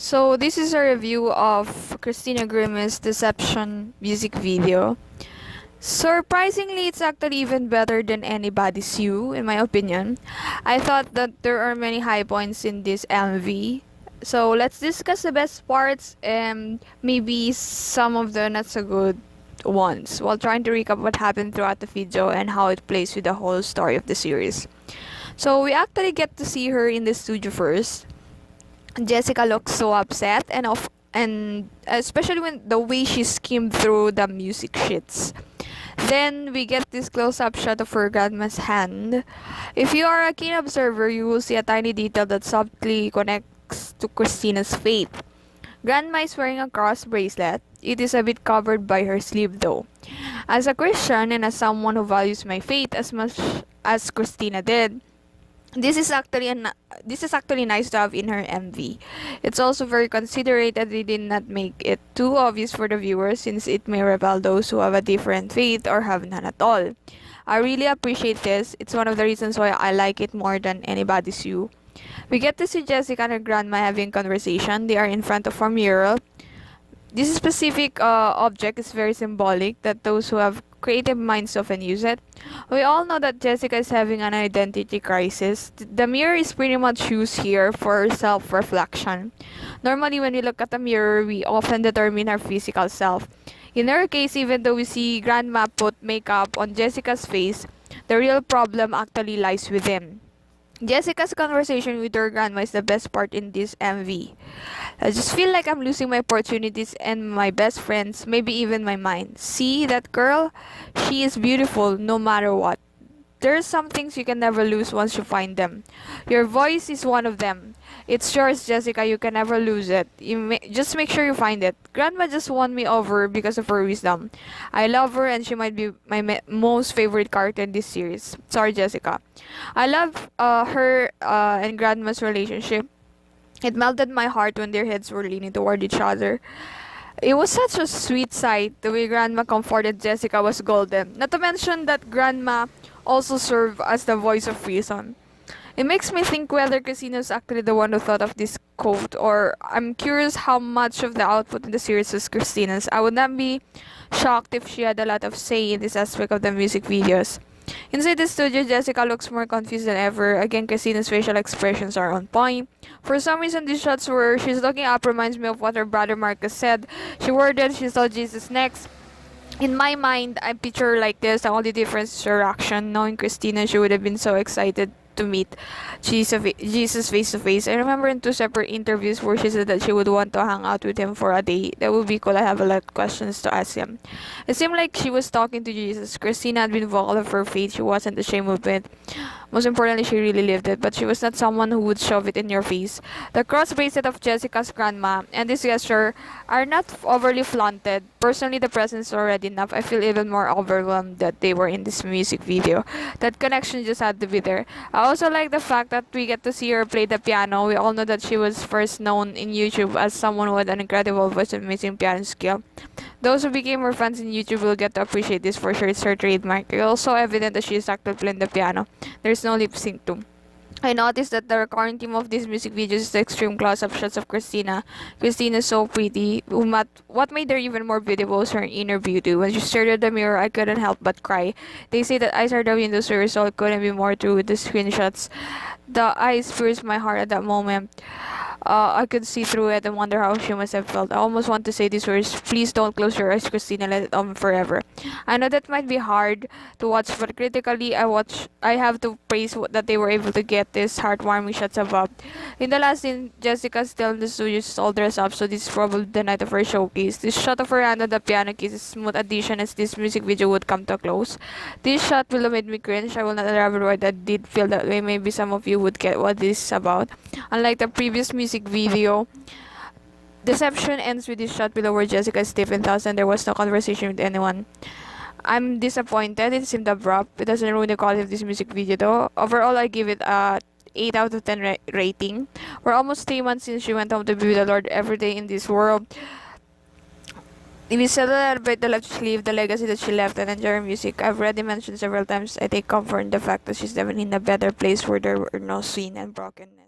So this is a review of Christina Grimmie's Deception music video. Surprisingly, it's actually even better than Anybody's You, in my opinion. I thought that there are many high points in this MV. So let's discuss the best parts and maybe some of the not so good ones while trying to recap what happened throughout the video and how it plays with the whole story of the series. So we actually get to see her in the studio first. Jessica looks so upset and especially when the way she skimmed through the music sheets. Then we get this close-up shot of her grandma's hand. If you are a keen observer, you will see a tiny detail that subtly connects to Christina's fate. Grandma is wearing a cross bracelet. It is a bit covered by her sleeve though. As a Christian and as someone who values my faith as much as Christina did, this is actually nice to have in her MV. It's also very considerate that they did not make it too obvious for the viewers since it may repel those who have a different faith or have none at all. I really appreciate this. It's one of the reasons why I like it more than Anybody's You. We get to see Jessica and her grandma having conversation. They are in front of a mural. This specific object is very symbolic that those who have creative minds often use it. We all know that Jessica is having an identity crisis. The mirror is pretty much used here for self-reflection. Normally, when we look at a mirror, we often determine our physical self. In her case, even though we see Grandma put makeup on Jessica's face, the real problem actually lies within. Jessica's conversation with her grandma is the best part in this MV. I just feel like I'm losing my opportunities and my best friends, maybe even my mind. See that girl? She is beautiful no matter what. There's some things you can never lose once you find them. Your voice is one of them. It's yours, Jessica. You can never lose it. Just make sure you find it. Grandma just won me over because of her wisdom. I love her and she might be my most favorite character in this series. Sorry, Jessica. I love her and Grandma's relationship. It melted my heart when their heads were leaning toward each other. It was such a sweet sight. The way Grandma comforted Jessica was golden. Not to mention that Grandma also served as the voice of reason. It makes me think whether Christina is actually the one who thought of this quote, or I'm curious how much of the output in the series was Christina's. I would not be shocked if she had a lot of say in this aspect of the music videos. Inside the studio, Jessica looks more confused than ever. Again, Christina's facial expressions are on point. For some reason, these shots where she's looking up reminds me of what her brother Marcus said. She worded she saw Jesus next. In my mind, I picture her like this. The only difference is her reaction. Knowing Christina, she would have been so excited to meet Jesus face to face. I remember in two separate interviews where she said that she would want to hang out with him for a day. That would be cool. I have a lot of questions to ask him. It seemed like she was talking to Jesus. Christina had been vocal of her faith. She wasn't ashamed of it. Most importantly, she really lived it, but she was not someone who would shove it in your face. The cross bracelet of Jessica's grandma and this gesture are not overly flaunted. Personally, the presence is already enough. I feel even more overwhelmed that they were in this music video. That connection just had to be there. I also like the fact that we get to see her play the piano. We all know that she was first known in YouTube as someone who had an incredible voice and amazing piano skill. Those who became her fans in YouTube will get to appreciate this for sure. It's her trademark. It's also evident that she is actually playing the piano. There's no lip sync too. I noticed that the recurring theme of these music videos is the extreme close-up shots of Christina. Christina is so pretty. What made her even more beautiful was her inner beauty. When she stared at the mirror, I couldn't help but cry. They say that eyes are the windows to your soul. Couldn't be more true with the screenshots. The eyes pierced my heart at that moment. I could see through it and wonder how she must have felt. I almost want to say these words, please don't close your eyes, Christina, let it on forever. I know that might be hard to watch, but critically, I have to praise that they were able to get these heartwarming shots above. In the last scene, Jessica's still in the studio, she's all dressed up, so this is probably the night of her showcase. This shot of her hand on the piano keys is a smooth addition as this music video would come to a close. This shot will have made me cringe. I will not elaborate why that did feel that way. Maybe some of you would get what this is about. Unlike the previous music video, Deception ends with this shot below where Jessica is stiff in thoughts and there was no conversation with anyone. I'm disappointed. It seemed abrupt. It doesn't ruin the quality of this music video though. Overall, I give it a 8 out of 10 rating. We're almost 3 months since she went home to be with the Lord every day in this world. If we celebrate the life she lived, the legacy that she left, and enjoy her music, I've already mentioned several times, I take comfort in the fact that she's definitely in a better place where there were no sin and brokenness.